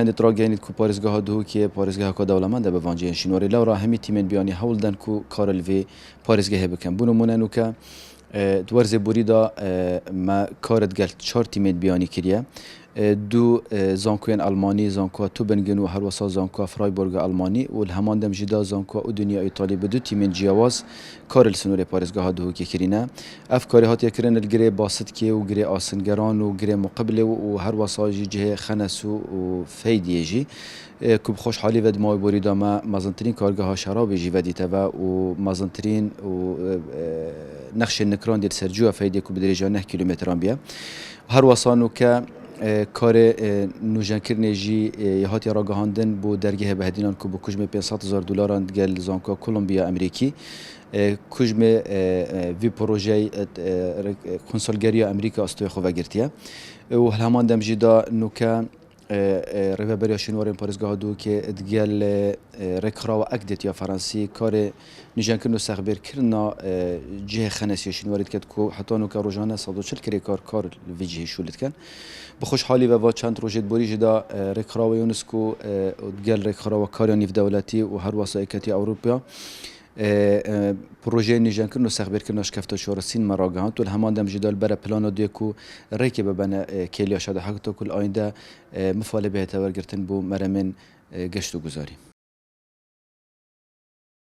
هندی تراجعینی کو پارێزگاها دو که پارێزگاها که دولمند به وانجی شنواری لورا همی تیمن بیانی هولدن کو کارل وی پارێزگاه بکن بونو منو که دورز بوری دا ما کارت گل 4 تیمت بیانی کریه دو زانکوین آلمانی زانکو توبنگن و هر وسا زانکو فرایبورگ آلمانی و الهمان دم جدا زانکو و دنیا ایتالی به دو تیمن جیاواز کارل سنوری پارێزگاها دو که کرینه افکاری هاتی کرن الگری باست که و گری آسنگران و گری مقبله و هر وسا جه خنس و فیدیجی کوب خوشحالی ود مای بوری دا ما مزنترین کارگاه شراب جی ودیته و مزنترین و نقش نکران دیر سرجو فیدی کو بدرجه 9 کیلومتران بیا هر وسانو که کار نوجانکرنی جی یهاتی راگهاندن بو درگه بهدینان کو بو کجمه $500,000 گل زانکا کلمبیا امریکی کجمه وی پروژه کنسولگری امریکا استوی خو وگرتیه و همان دم جدا نوکا رهبری شنوار پارێزگاها دو که ادگل رکرا و اکدت یا فرانسی کار نجان کردن و سخبر کردن جه خنسی شنوارید کرد که حتی نوکا روزانه 140 کری کار ویجه شولید کن بخوش حالی و چند روزید بوری جدا رکرا و یونسکو ادگل رکرا و کاریانی دولتی و هر وسایکتی اروپا پروژه نجان کردن و سخبر کردن شکفت شورسین مراجعات و همان دم جدال برای پلان دیکو ریک ببنه کلیه شده حقیقت کل آینده مفاله به تورگرتن بو مرمن گشت و گذاری